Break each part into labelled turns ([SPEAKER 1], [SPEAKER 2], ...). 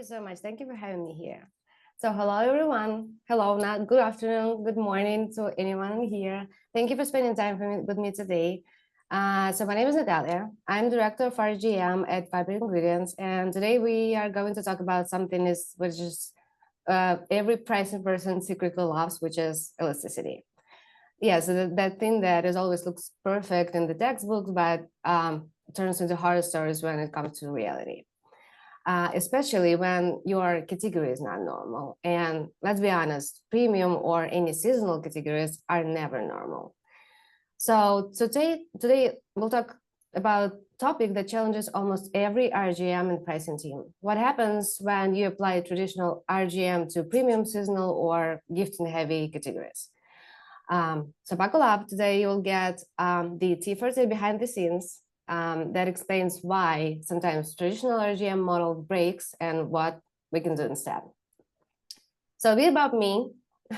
[SPEAKER 1] you so much. Thank you for having me here. So hello, everyone. Hello, not good afternoon, good morning to anyone here. Thank you for spending time with me today. So my name is Natalia. I'm director of RGM at Fiber Ingredients, and today we are going to talk about something which is every pricing person secretly loves, which is elasticity. Yeah, so that thing that is always looks perfect in the textbooks, but turns into horror stories when it comes to reality. Especially when your category is not normal. And let's be honest, premium or any seasonal categories are never normal. So today we'll talk about topic that challenges almost every RGM and pricing team. What happens when you apply traditional RGM to premium, seasonal, or gifting heavy categories? So buckle up. Today you'll get the T40 behind the scenes, that explains why sometimes traditional RGM model breaks and what we can do instead. So a bit about me,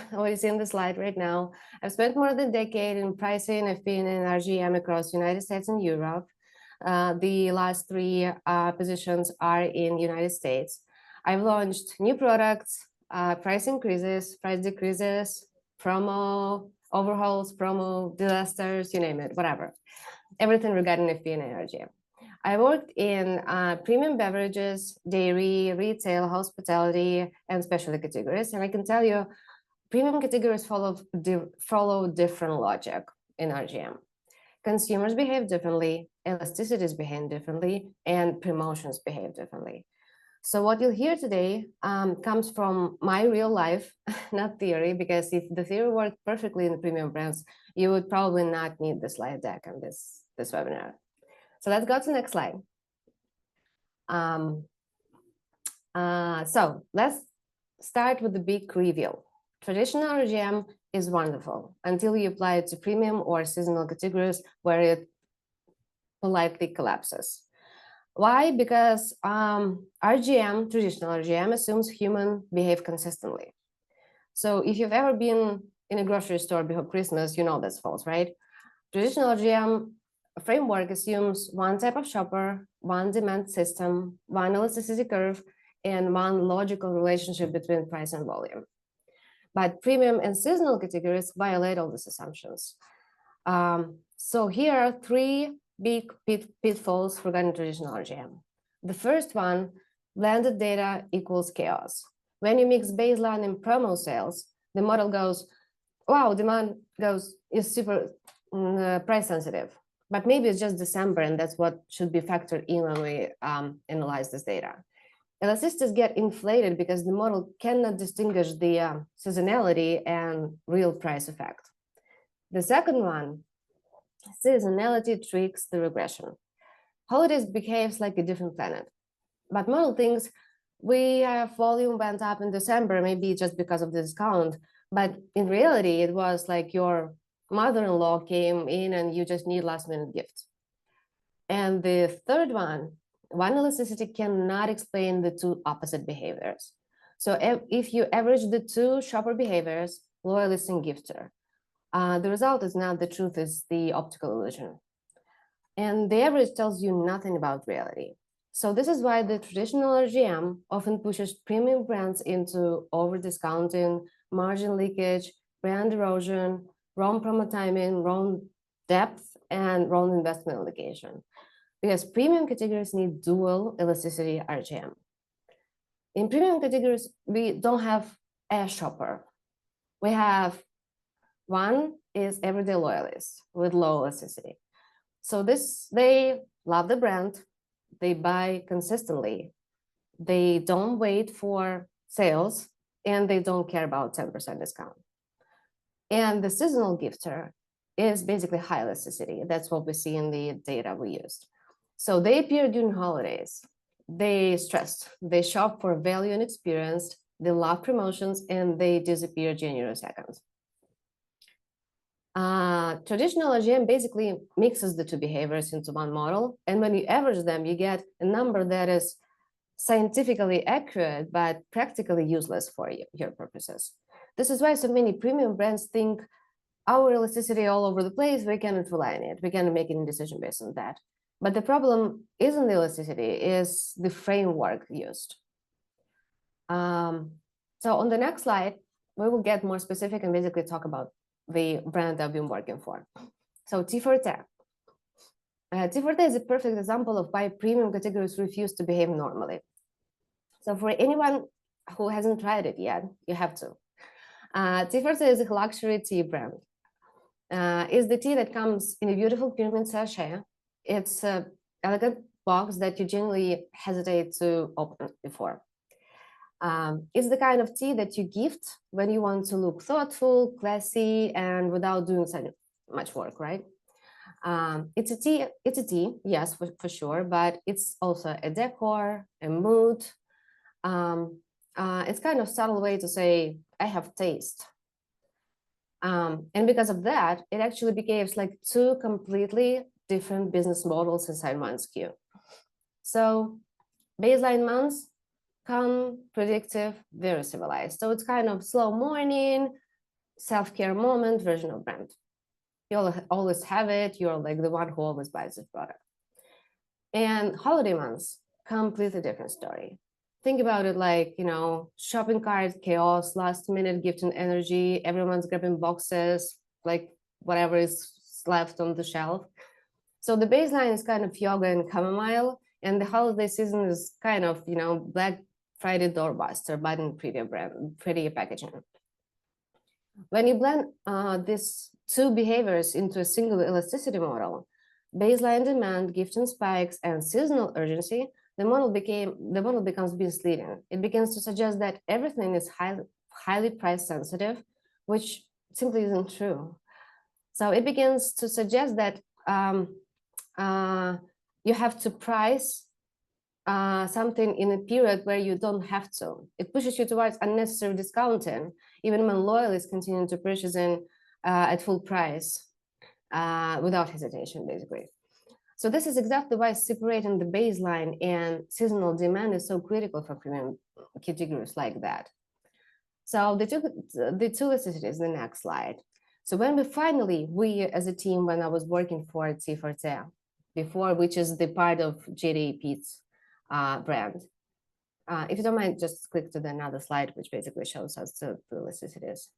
[SPEAKER 1] what you see in the slide right now. I've spent more than a decade in pricing. I've been in RGM across the United States and Europe. The last three positions are in the United States. I've launched new products, price increases, price decreases, promo, overhauls, promo, disasters, you name it, whatever. Everything regarding FP&A and RGM. I worked in premium beverages, dairy, retail, hospitality, and specialty categories. And I can tell you, premium categories follow different logic in RGM. Consumers behave differently, elasticities behave differently, and promotions behave differently. So what you'll hear today comes from my real life, not theory, because if the theory worked perfectly in the premium brands, you would probably not need the slide deck on this webinar. So let's go to the next slide. So let's start with the big reveal. Traditional RGM is wonderful until you apply it to premium or seasonal categories where it politely collapses. Why? Because RGM, traditional RGM, assumes humans behave consistently. So if you've ever been in a grocery store before Christmas, you know that's false, right? Traditional RGM framework assumes one type of shopper, one demand system, one elasticity curve, and one logical relationship between price and volume. But premium and seasonal categories violate all these assumptions. So here are three big pitfalls regarding traditional RGM. The first one, blended data equals chaos. When you mix baseline and promo sales, the model goes, wow, demand is super price sensitive, but maybe it's just December, and that's what should be factored in when we analyze this data. Elasticities get inflated because the model cannot distinguish the seasonality and real price effect. The second one, seasonality tricks the regression. Holidays behaves like a different planet, but model thinks we have volume went up in December, maybe just because of the discount, but in reality, it was like your mother-in-law came in and you just need last-minute gift. And the third one elasticity cannot explain the two opposite behaviors. So if you average the two shopper behaviors, loyalist and gifter, the result is not the truth, is the optical illusion. And the average tells you nothing about reality. So this is why the traditional RGM often pushes premium brands into over-discounting, margin leakage, brand erosion, wrong promo timing, wrong depth, and wrong investment allocation. Because premium categories need dual elasticity RGM. In premium categories, we don't have a shopper. We have one is everyday loyalists with low elasticity. So they love the brand, they buy consistently, they don't wait for sales, and they don't care about 10% discount. And the seasonal gifter is basically high elasticity. That's what we see in the data we used. So they appear during holidays. They stressed, they shop for value and experience, they love promotions, and they disappear January 2nd. Traditional RGM basically mixes the two behaviors into one model. And when you average them, you get a number that is scientifically accurate, but practically useless for your purposes. This is why so many premium brands think our elasticity all over the place, we cannot rely on it. We cannot make any decision based on that. But the problem isn't the elasticity, is the framework used. So on the next slide, we will get more specific and basically talk about the brand I've been working for. So T4T. T4T is a perfect example of why premium categories refuse to behave normally. So for anyone who hasn't tried it yet, you have to. T4T is a luxury tea brand. It's the tea that comes in a beautiful pyramid sachet. It's an elegant box that you generally hesitate to open before. It's the kind of tea that you gift when you want to look thoughtful, classy, and without doing so much work, right? It's a tea, yes, for sure, but it's also a decor, a mood. It's kind of subtle way to say, I have taste. And because of that, it actually behaves like two completely different business models inside one SKU. So baseline months, calm, predictive, very civilized. So it's kind of slow morning, self-care moment version of brand. You'll always have it. You're like the one who always buys this product. And holiday months, completely different story. Think about it like, shopping cart, chaos, last minute gifting energy, everyone's grabbing boxes, like whatever is left on the shelf. So the baseline is kind of yoga and chamomile, and the holiday season is kind of, Black Friday doorbuster, but in pretty packaging. When you blend these two behaviors into a single elasticity model, baseline demand, gifting spikes, and seasonal urgency, the model becomes misleading. It begins to suggest that everything is highly price sensitive, which simply isn't true. So it begins to suggest that you have to price something in a period where you don't have to. It pushes you towards unnecessary discounting, even when loyalists continue to purchase at full price without hesitation, basically. So this is exactly why separating the baseline and seasonal demand is so critical for premium categories like that. So the two elasticities, the next slide. So when we as a team, when I was working for T4T before, which is the part of JDE Pete's brand. If you don't mind, just click to the another slide, which basically shows us the elasticities.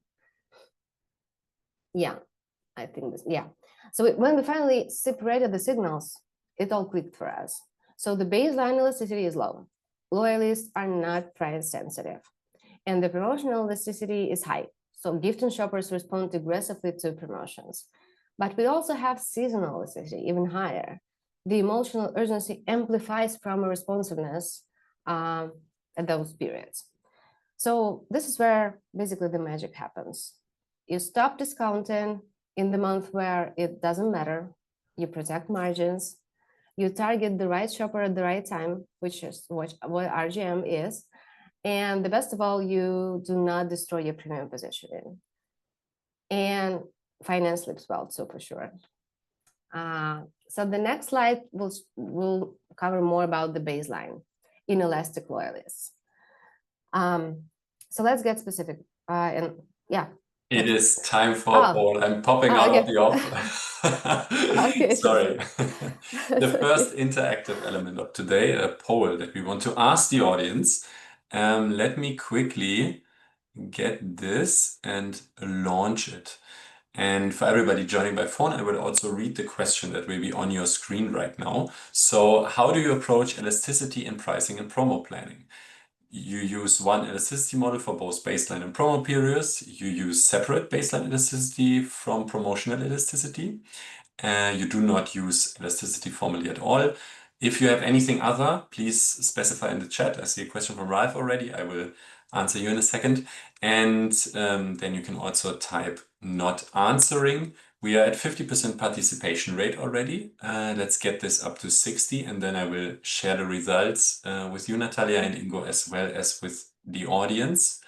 [SPEAKER 1] Yeah, I think this, yeah. So when we finally separated the signals, it all clicked for us. So the baseline elasticity is low. Loyalists are not price sensitive. And the promotional elasticity is high. So gifting shoppers respond aggressively to promotions. But we also have seasonal elasticity, even higher. The emotional urgency amplifies promo responsiveness at those periods. So this is where basically the magic happens. You stop discounting in the month where it doesn't matter. You protect margins. You target the right shopper at the right time, which is what RGM is. And the best of all, you do not destroy your premium positioning. And finance sleeps well too, for sure. So the next slide will cover more about the baseline inelastic loyalists. So let's get specific. And yeah.
[SPEAKER 2] It is time for a poll. I'm popping out of the off.
[SPEAKER 1] Okay.
[SPEAKER 2] Sorry. The first interactive element of today, a poll that we want to ask the audience. Let me quickly get this and launch it. And for everybody joining by phone, I will also read the question that will be on your screen right now. So how do you approach elasticity in pricing and promo planning? You use one elasticity model for both baseline and promo periods. You use separate baseline elasticity from promotional elasticity. You do not use elasticity formally at all. If you have anything other, please specify in the chat. I see a question from Ralph already. I will answer you in a second. And then you can also type not answering. We are at 50% participation rate already. Let's get this up to 60, and then I will share the results with you, Natalia, and Ingo, as well as with the audience.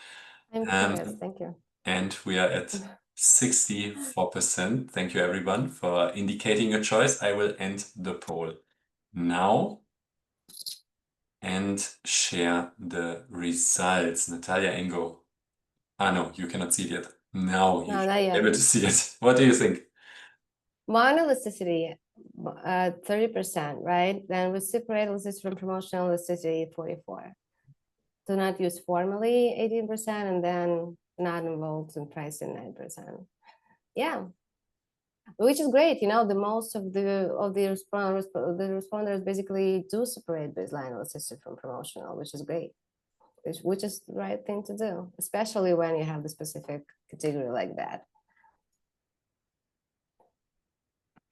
[SPEAKER 1] I'm curious, thank you.
[SPEAKER 2] And we are at 64%. Thank you, everyone, for indicating your choice. I will end the poll now and share the results. Natalia, Ingo. No, you cannot see it yet. Now you should be able to see it. What do you think?
[SPEAKER 1] One elasticity, 30%, right? Then we separate elasticity from promotional elasticity, 44. do not use formally 18% and then not involved in pricing 9%. Yeah, which is great. The most of the responders basically do separate baseline elasticity from promotional, which is great. Which is the right thing to do, especially when you have the specific category like that.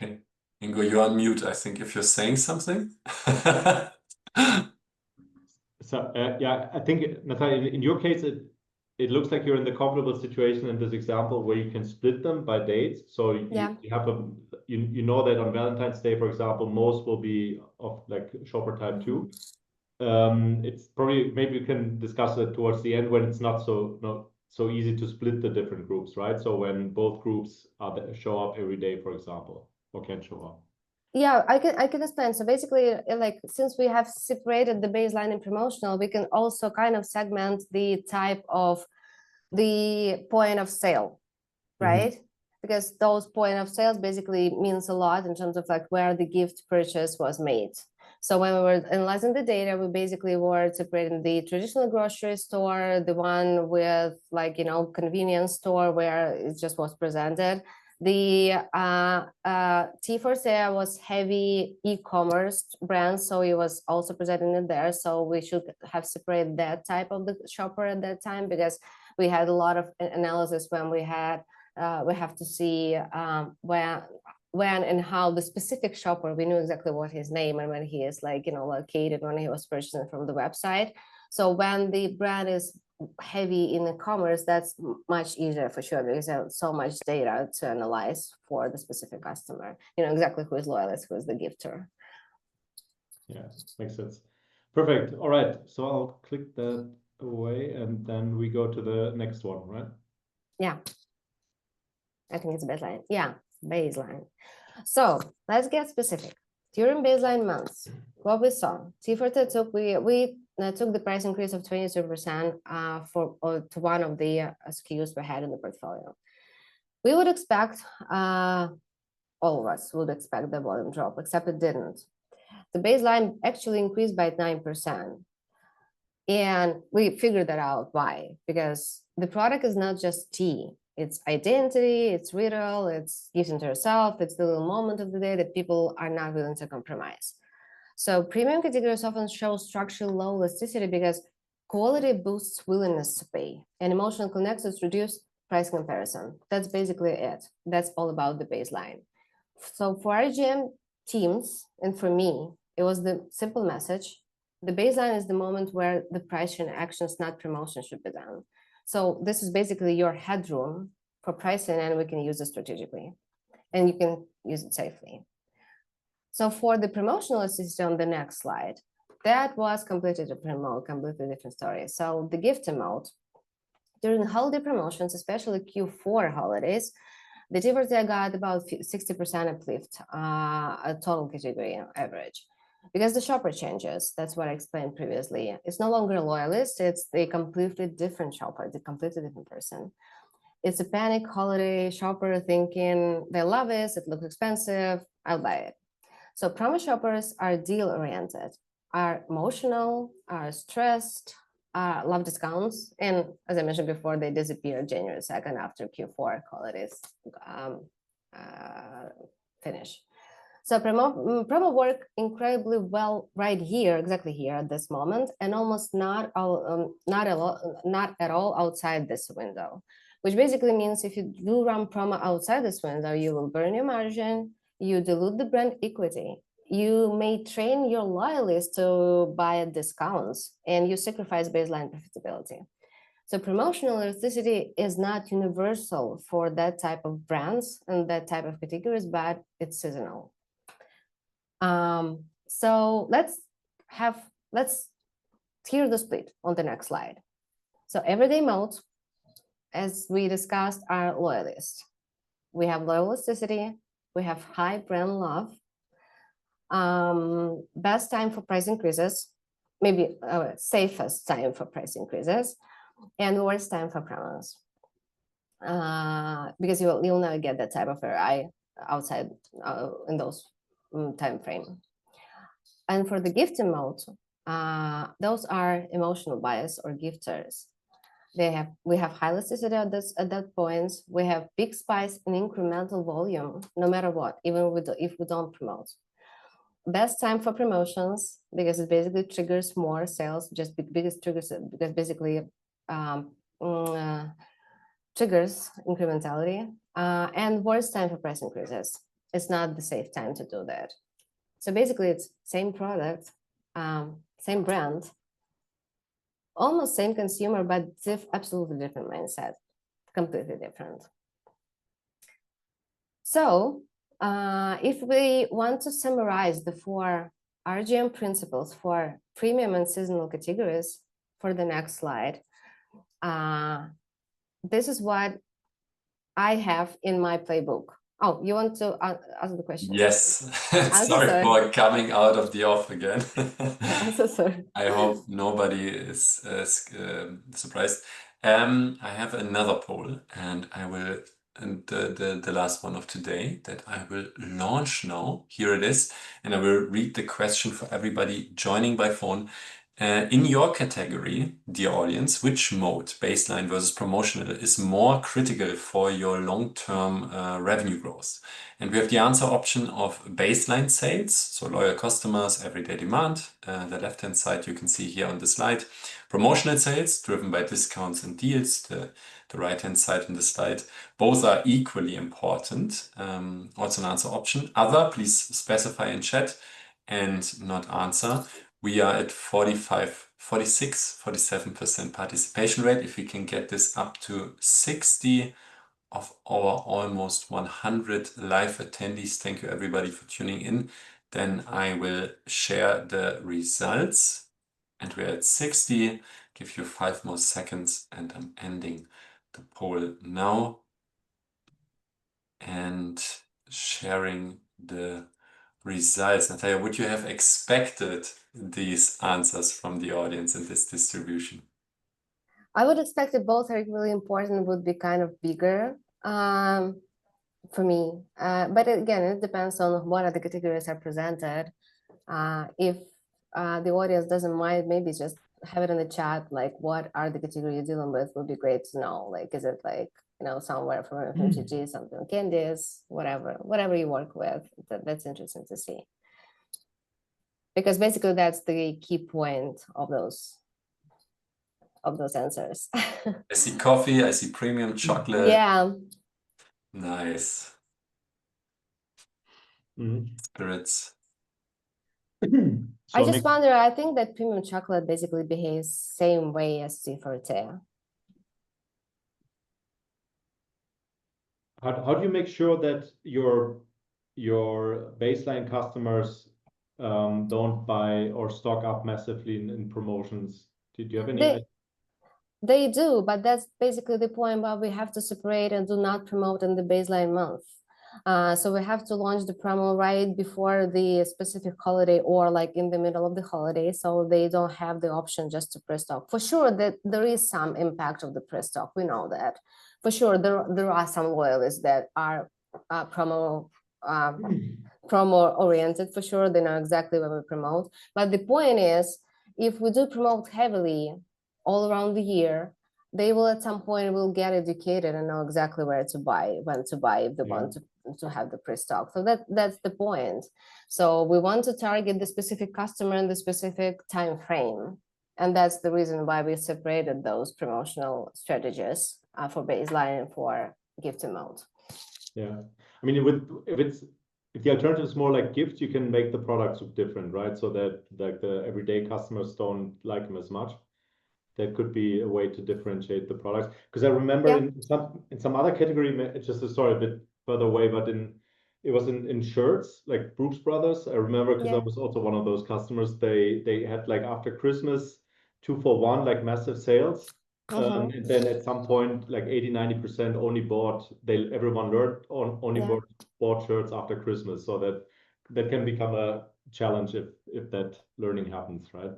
[SPEAKER 2] Okay. Ingo, you're on mute, I think, if you're saying something.
[SPEAKER 3] So yeah, I think, Natalia, in your case, it looks like you're in the comfortable situation in this example where you can split them by dates. So you have you know that on Valentine's Day, for example, most will be of like shopper type 2. It's probably, maybe we can discuss it towards the end when it's not so easy to split the different groups, right? So when both groups show up every day, for example, or can show up.
[SPEAKER 1] Yeah, I can explain. So basically, like, since we have separated the baseline and promotional, we can also kind of segment the type of the point of sale, right? Because those point of sales basically means a lot in terms of like where the gift purchase was made. So when we were analyzing the data, we basically were separating the traditional grocery store, the one with like, convenience store where it just was presented. The T4CA was heavy e-commerce brand, so it was also presented in there. So we should have separated that type of the shopper at that time, because we had a lot of analysis when we had we have to see when and how the specific shopper, we knew exactly what his name and when he is like, located, when he was purchasing from the website. So when the brand is heavy in e-commerce, that's much easier for sure, because there's so much data to analyze for the specific customer, exactly who is loyalist, who is the gifter.
[SPEAKER 3] Yeah, makes sense. Perfect. All right. So I'll click that away and then we go to the next one, right?
[SPEAKER 1] Yeah. I think it's baseline. Yeah, baseline. So let's get specific. During baseline months, what we saw, T4T took, we took the price increase of 22% to one of the SKUs we had in the portfolio. We would expect, all of us would expect the volume drop, except it didn't. The baseline actually increased by 9%. And we figured that out. Why? Because the product is not just tea. It's identity, it's ritual, it's gifting to yourself, it's the little moment of the day that people are not willing to compromise. So premium categories often show structurally low elasticity because quality boosts willingness to pay, and emotional connections reduce price comparison. That's basically it. That's all about the baseline. So for RGM teams, and for me, it was the simple message. The baseline is the moment where the pricing actions, not promotion, should be done. So this is basically your headroom for pricing, and we can use it strategically, and you can use it safely. So for the promotional elasticity on the next slide, that was completely different mode, completely different story. So the gift mode, during holiday promotions, especially Q4 holidays, the T4T got about 60% uplift, a total category average. Because the shopper changes, that's what I explained previously. It's no longer a loyalist, it's a completely different shopper, it's a completely different person. It's a panic holiday shopper thinking, they love this, it looks expensive, I'll buy it. So promo shoppers are deal-oriented, are emotional, are stressed, love discounts. And as I mentioned before, they disappear January 2nd after Q4 holidays finish. So promo work incredibly well right here, exactly here at this moment, and almost not at all outside this window, which basically means if you do run promo outside this window, you will burn your margin, you dilute the brand equity, you may train your loyalists to buy at discounts, and you sacrifice baseline profitability. So promotional elasticity is not universal for that type of brands and that type of categories, but it's seasonal. So let's hear the split on the next slide. So everyday modes, as we discussed, are loyalists. We have low elasticity, we have high brand love, best time for price increases, maybe safest time for price increases, and worst time for promos. Because you'll never get that type of ROI outside in those time frame. And for the gifting mode, those are emotional buyers or gifters. We have high elasticity at that point. We have big spikes in incremental volume, no matter what, even if we don't promote. Best time for promotions, because it basically triggers more sales, just biggest triggers, because basically triggers incrementality, and worst time for price increases. It's not the safe time to do that. So basically it's same product, same brand, almost same consumer, but absolutely different mindset, completely different. So if we want to summarize the 4 RGM principles for premium and seasonal categories for the next slide, this is what I have in my playbook. Oh, you want to ask the question?
[SPEAKER 2] Yes.
[SPEAKER 1] So
[SPEAKER 2] Sorry for coming out of the off again.
[SPEAKER 1] I'm so sorry.
[SPEAKER 2] I hope nobody is surprised. I have another poll, and I will, and the last one of today that I will launch now. Here it is, and I will read the question for everybody joining by phone. In your category, dear audience, which mode, baseline versus promotional, is more critical for your long-term revenue growth? And we have the answer option of baseline sales, so loyal customers, everyday demand. The left-hand side you can see here on the slide. Promotional sales, driven by discounts and deals, the right-hand side on the slide. Both are equally important. Also an answer option. Other, please specify in chat and not answer. We are at 45, 46, 47% participation rate. If we can get this up to 60 of our almost 100 live attendees, thank you everybody for tuning in, then I will share the results. And we're at 60, give you 5 more seconds, and I'm ending the poll now and sharing the results. Natalia, would you have expected these answers from the audience in this distribution?
[SPEAKER 1] I would expect that both are really important, would be kind of bigger for me. But again, it depends on what other categories are presented. If the audience doesn't mind, maybe just have it in the chat, like what are the categories you're dealing with, would be great to know. Like, is it like, you know, somewhere from FMCG, something candies, whatever you work with, that's interesting to see. Because basically that's the key point of those answers.
[SPEAKER 2] I see coffee, I see premium chocolate.
[SPEAKER 1] Yeah.
[SPEAKER 2] Nice. Spirits.
[SPEAKER 1] I just wonder, I think that premium chocolate basically behaves same way as tea forte.
[SPEAKER 3] How do you make sure that your baseline customers don't buy or stock up massively in promotions? Do you have any idea?
[SPEAKER 1] They do, but that's basically the point, but we have to separate and do not promote in the baseline month. So we have to launch the promo right before the specific holiday or like in the middle of the holiday, so they don't have the option just to pre-stock. For sure that there is some impact of the pre-stock, we know that. For sure there are some loyalists that are promo oriented, for sure, they know exactly what we promote. But the point is, if we do promote heavily all around the year, they will at some point will get educated and know exactly where to buy, when to buy, if they want to have the pre-stock. So that's the point. So we want to target the specific customer in the specific time frame. And that's the reason why we separated those promotional strategies for baseline and for gift amount.
[SPEAKER 3] Yeah, I mean, if the alternative is more like gifts, you can make the products look different, right? So that like the everyday customers don't like them as much. That could be a way to differentiate the products. Because I remember in some other category, it's just a story a bit further away, but it was in shirts, like Brooks Brothers. I remember because I was also one of those customers. They had like after Christmas 2-for-1, like massive sales. And then at some point, like 80-90% only bought, everyone learned only bought shirts after Christmas. So that can become a challenge if that learning happens, right?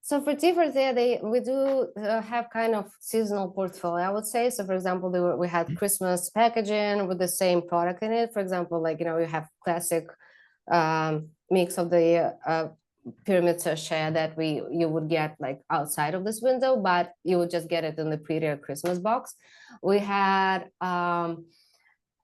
[SPEAKER 1] So for tea forte, we do have kind of seasonal portfolio, I would say. So for example, we had Christmas packaging with the same product in it. For example, like, you know, you have classic mix of the perimeter share that you would get like outside of this window, but you would just get it in the prettier Christmas box. We had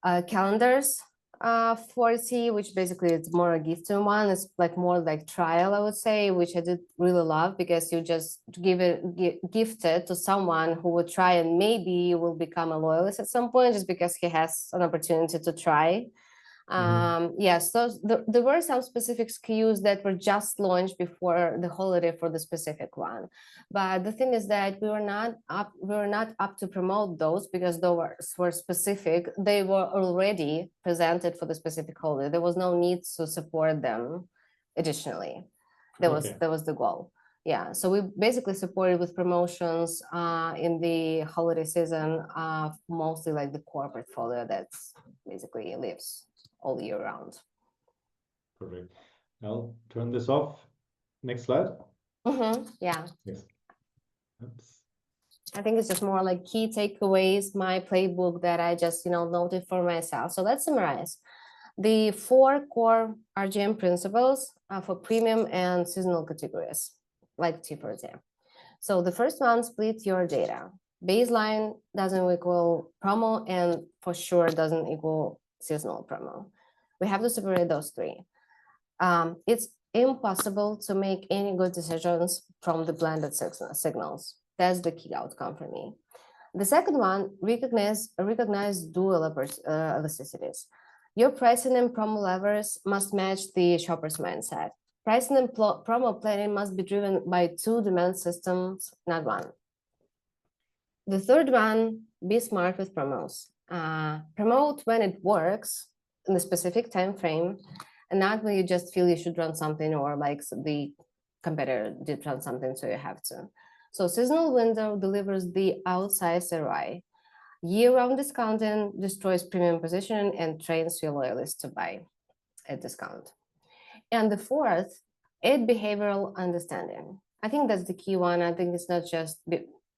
[SPEAKER 1] calendars 40, which basically it's more a gifting one. It's like more like trial, I would say, which I did really love, because you just gift it to someone who would try, and maybe will become a loyalist at some point, just because he has an opportunity to try. Yes, there were some specific SKUs that were just launched before the holiday for the specific one, but the thing is that we were not up to promote those, because those were specific. They were already presented for the specific holiday. There was no need to support them additionally. That was the goal. Yeah, so we basically supported with promotions in the holiday season, mostly like the core portfolio that's basically lives all year round.
[SPEAKER 3] Perfect. I'll turn this off. Next slide.
[SPEAKER 1] Yeah.
[SPEAKER 3] Yes. Oops.
[SPEAKER 1] I think it's just more like key takeaways, my playbook that I just, noted for myself. So let's summarize. The 4 core RGM principles for premium and seasonal categories, like tea, for example. So the first one, split your data. Baseline doesn't equal promo, and for sure doesn't equal seasonal promo. We have to separate those 3. It's impossible to make any good decisions from the blended signals. That's the key outcome for me. The second one, recognize dual elasticities. Your pricing and promo levers must match the shopper's mindset. Pricing and promo planning must be driven by 2 demand systems, not 1. The third one, be smart with promos. Promote when it works in a specific time frame, and not when you just feel you should run something, or like the competitor did run something, so you have to. So seasonal window delivers the outsized ROI. Year-round discounting destroys premium positioning and trains your loyalists to buy at discount. And the fourth, aid behavioral understanding. I think that's the key one. I think it's not just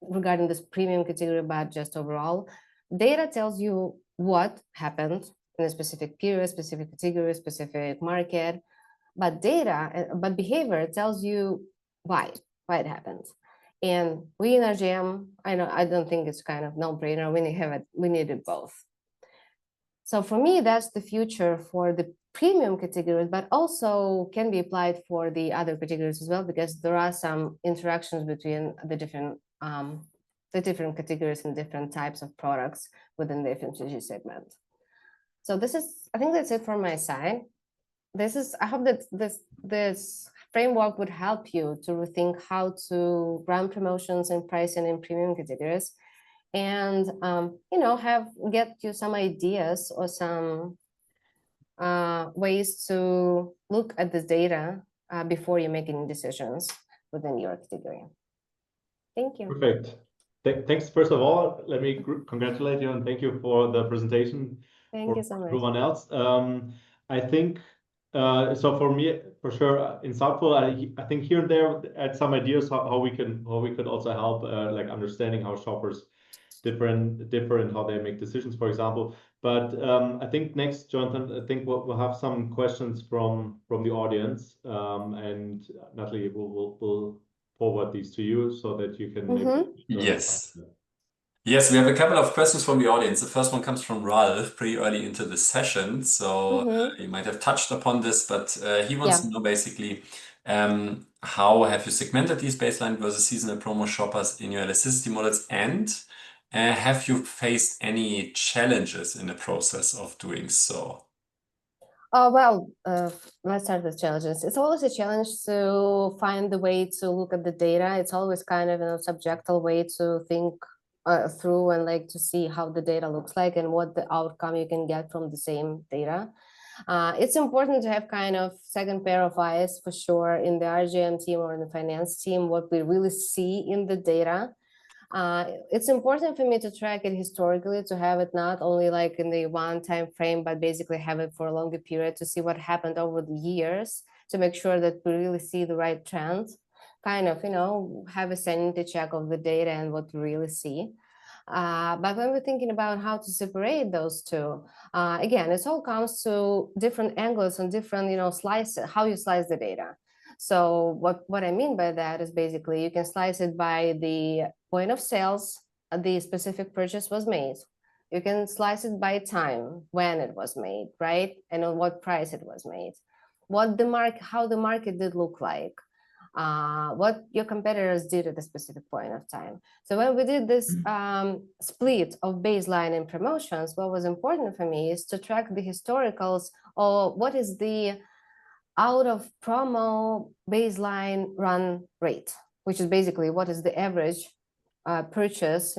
[SPEAKER 1] regarding this premium category, but just overall. Data tells you what happened in a specific period, specific category, specific market, but behavior tells you why it happened. And we in RGM, I don't think it's kind of no-brainer. We need it both. So for me, that's the future for the premium categories, but also can be applied for the other categories as well, because there are some interactions between the different categories and different types of products within the FMCG segment. So I think that's it from my side. I hope that this framework would help you to rethink how to run promotions and pricing in premium categories, and get you some ideas or some ways to look at this data before you're making decisions within your category. Thank you.
[SPEAKER 3] Perfect. Thanks. First of all, let me congratulate you and thank you for the presentation.
[SPEAKER 1] Thank you so much.
[SPEAKER 3] Everyone else. I think so for me, for sure, insightful. I think here and there add some ideas how we could also help like understanding how shoppers differ in how they make decisions, for example. But I think next, Jonathan, I think we'll have some questions from the audience, and Natalie will forward these to you so that you can maybe.
[SPEAKER 2] Yes. Yes, we have a couple of questions from the audience. The first one comes from Ralph pretty early into the session. So you might have touched upon this, but he wants to know basically how have you segmented these baseline versus seasonal promo shoppers in your elasticity models, and have you faced any challenges in the process of doing so?
[SPEAKER 1] Well, let's start with challenges. It's always a challenge to find the way to look at the data. It's always kind of a subjective way to think through and like to see how the data looks like and what the outcome you can get from the same data. It's important to have kind of second pair of eyes for sure in the RGM team or in the finance team, what we really see in the data. It's important for me to track it historically, to have it not only like in the one time frame, but basically have it for a longer period to see what happened over the years, to make sure that we really see the right trends, kind of, have a sanity check of the data and what we really see. But when we're thinking about how to separate those two, again, it all comes to different angles and different, slices, how you slice the data. So what I mean by that is basically you can slice it by the point of sales the specific purchase was made. You can slice it by time, when it was made, right? And on what price it was made. How the market did look like. What your competitors did at a specific point of time. So when we did this split of baseline and promotions, what was important for me is to track the historicals, or what is the out of promo baseline run rate, which is basically what is the average purchase,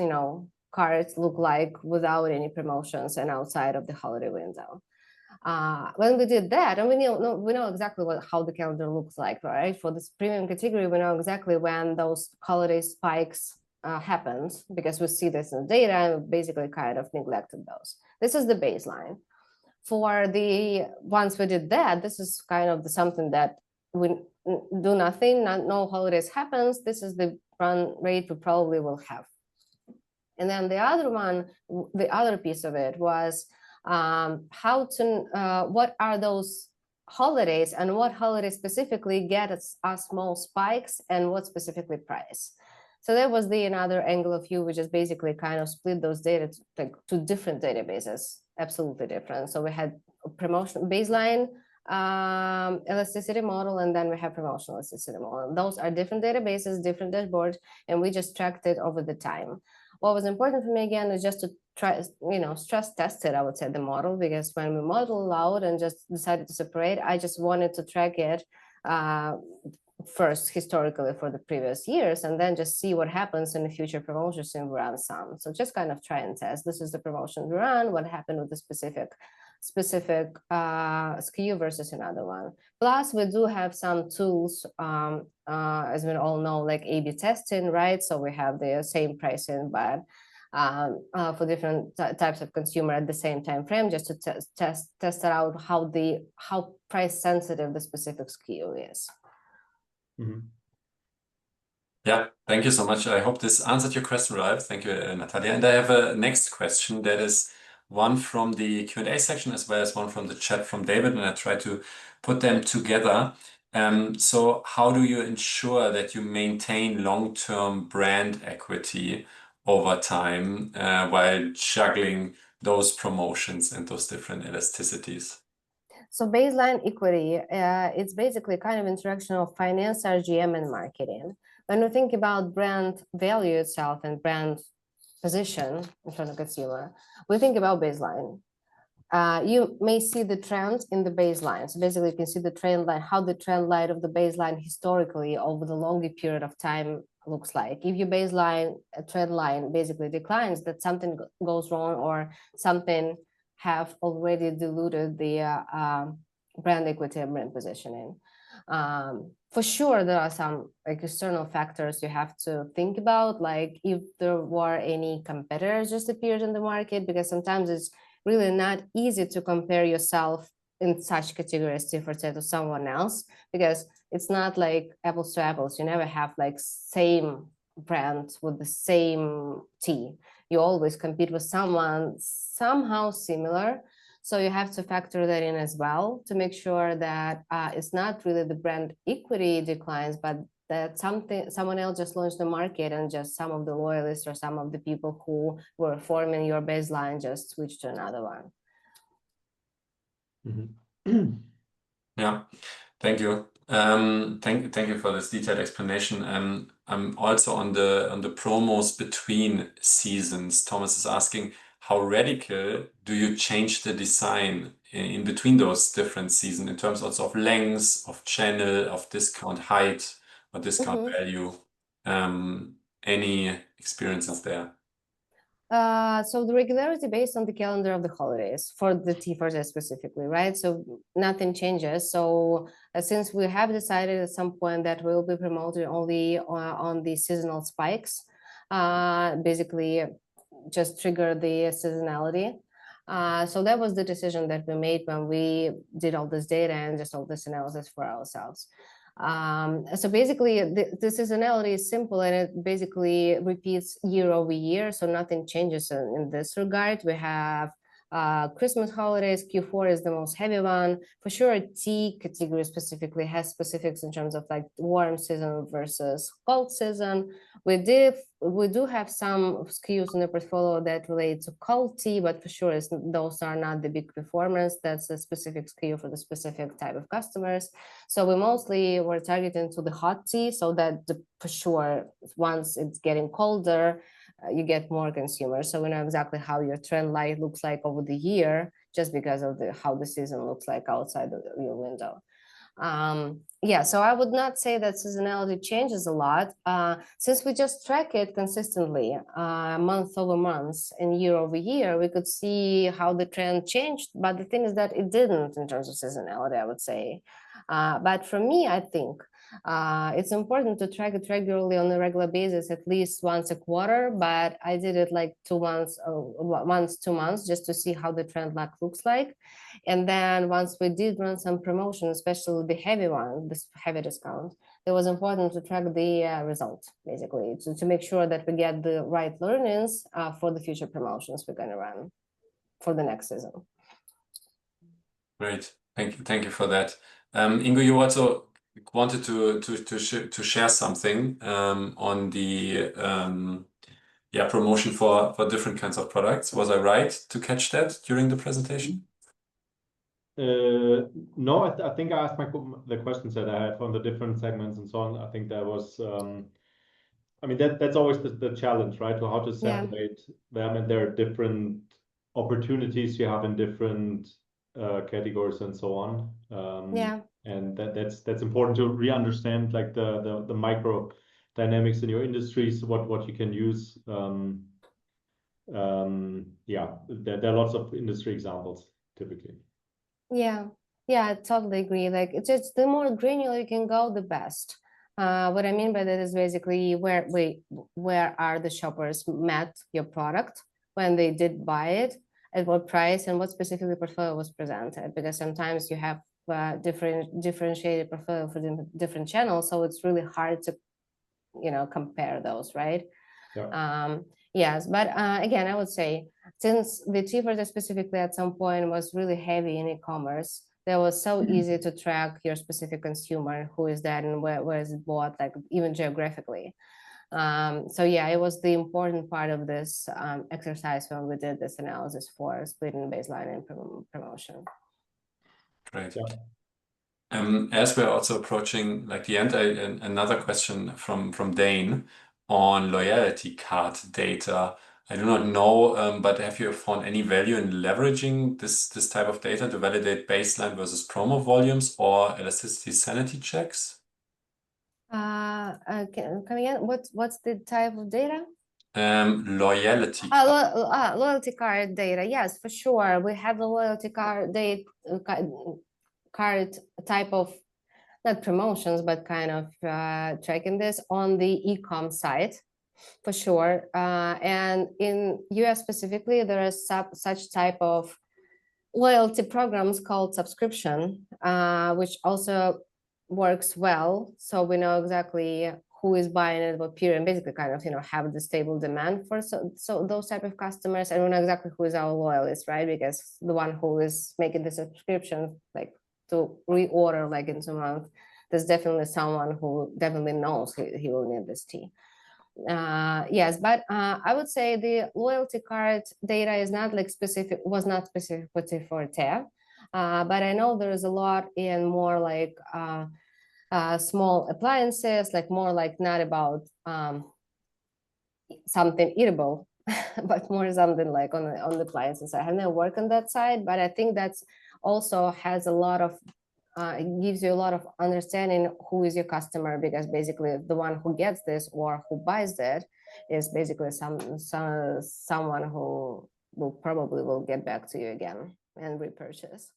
[SPEAKER 1] cards look like without any promotions and outside of the holiday window. When we did that, and we know exactly how the calendar looks like, right? For this premium category, we know exactly when those holiday spikes happened, because we see this in data and we basically kind of neglected those. This is the baseline. For the once we did that, this is kind of something that we do nothing, no holidays happens. This is the run rate we probably will have. And then the other one, the other piece of it was what are those holidays and what holidays specifically get us small spikes and what specifically price. So that was another angle of view, which is basically kind of split those data to different databases, absolutely different. So we had promotion baseline elasticity model, and then we have promotional elasticity model. Those are different databases, different dashboards, and we just tracked it over the time. What was important for me again is just to try, stress test it, I would say, the model, because when we modeled out and just decided to separate, I just wanted to track it first historically for the previous years, and then just see what happens in the future promotions and we run some. So just kind of try and test, this is the promotion we run, what happened with the specific SKU versus another one. Plus, we do have some tools, as we all know, like A/B testing, right? So we have the same pricing, but for different types of consumer at the same time frame, just to test out how price sensitive the specific SKU is.
[SPEAKER 3] Mm-hmm.
[SPEAKER 2] Yeah, thank you so much. I hope this answered your question, Ralph. Thank you, Natalia. And I have a next question that is one from the Q&A section as well as one from the chat from David, and I try to put them together. So how do you ensure that you maintain long-term brand equity over time while juggling those promotions and those different elasticities?
[SPEAKER 1] So baseline equity, it's basically kind of interaction of finance, RGM, and marketing. When we think about brand value itself and brand position in front of consumer, we think about baseline. You may see the trend in the baseline. So basically you can see the trend line, how the trend line of the baseline historically over the longer period of time looks like. If your baseline trend line basically declines, that something goes wrong or something have already diluted the brand equity and brand positioning. For sure, there are some external factors you have to think about, like if there were any competitors just appeared in the market, because sometimes it's really not easy to compare yourself in such categories to someone else, because it's not like apples to apples. You never have like same brand with the same tea. You always compete with someone somehow similar. So you have to factor that in as well to make sure that it's not really the brand equity declines, but that someone else just launched the market and just some of the loyalists or some of the people who were forming your baseline just switched to another one.
[SPEAKER 3] Mm-hmm.
[SPEAKER 2] Yeah, thank you. Thank you for this detailed explanation. I'm also on the promos between seasons. Thomas is asking, how radical do you change the design in between those different seasons in terms also of length, of channel, of discount height, or discount value? Any experiences there?
[SPEAKER 1] So the regularity based on the calendar of the holidays for the T4Z specifically, right? So nothing changes. So since we have decided at some point that we'll be promoting only on the seasonal spikes, basically just trigger the seasonality. So that was the decision that we made when we did all this data and just all this analysis for ourselves. So basically the seasonality is simple and it basically repeats year over year. So nothing changes in this regard. We have Christmas holidays, Q4 is the most heavy one. For sure, tea category specifically has specifics in terms of like warm season versus cold season. We do have some SKUs in the portfolio that relate to cold tea, but for sure those are not the big performers. That's a specific SKU for the specific type of customers. So we mostly were targeting to the hot tea, so that for sure, once it's getting colder, you get more consumers. So we know exactly how your trend line looks like over the year, just because of how the season looks like outside of your window. Yeah, so I would not say that seasonality changes a lot. Since we just track it consistently, month over month and year over year, we could see how the trend changed. But the thing is that it didn't in terms of seasonality, I would say. But for me, I think it's important to track it regularly on a regular basis, at least once a quarter. But I did it like 2 months, 2 months, just to see how the trend looks like. And then once we did run some promotion, especially the heavy one, this heavy discount, it was important to track the result, basically, to make sure that we get the right learnings for the future promotions we're going to run for the next season.
[SPEAKER 2] Great, thank you for that. Ingo, you also wanted to share something on the promotion for different kinds of products. Was I right to catch that during the presentation?
[SPEAKER 3] No, I think I asked the questions that I had on the different segments and so on. I think that was, I mean, that's always the challenge, right? How to separate them, and there are different opportunities you have in different categories and so on. And that's important to re-understand, like the micro dynamics in your industries, what you can use. Yeah, there are lots of industry examples typically.
[SPEAKER 1] Yeah, I totally agree. Like, it's just the more granular you can go, the best. What I mean by that is basically where are the shoppers met your product when they did buy it, at what price, and what specifically portfolio was presented. Because sometimes you have differentiated portfolio for the different channels, so it's really hard to, compare those, right?
[SPEAKER 3] Yeah.
[SPEAKER 1] Yes, but again, I would say, since the cheaper specifically at some point was really heavy in e-commerce, that was so easy to track your specific consumer, who is that and where is it bought, like even geographically. So yeah, it was the important part of this exercise when we did this analysis for splitting baseline and promotion.
[SPEAKER 2] Great.
[SPEAKER 3] Yeah.
[SPEAKER 2] As we're also approaching like the end, another question from Dane on loyalty card data. I do not know, but have you found any value in leveraging this type of data to validate baseline versus promo volumes or elasticity sanity checks?
[SPEAKER 1] Come again? What's the type of data?
[SPEAKER 2] Loyalty card.
[SPEAKER 1] Loyalty card data. Yes, for sure. We have the loyalty card data card type of, not promotions, but kind of tracking this on the e-com site, for sure. And in US specifically, there is such type of loyalty programs called subscription, which also works well. So we know exactly who is buying it, what period, and basically kind of, have the stable demand for so those type of customers. And we know exactly who is our loyalist, right? Because the one who is making the subscription, like to reorder like in 2 months, there's definitely someone who definitely knows he will need this tea. Yes, but I would say the loyalty card data is not like was not specific for tea, but I know there is a lot in more like small appliances, like more like not about something eatable, but more something like on the appliances. I have never worked on that side, but I think that's also has a lot of it gives you a lot of understanding who is your customer, because basically the one who gets this or who buys that is basically someone who will probably get back to you again and repurchase.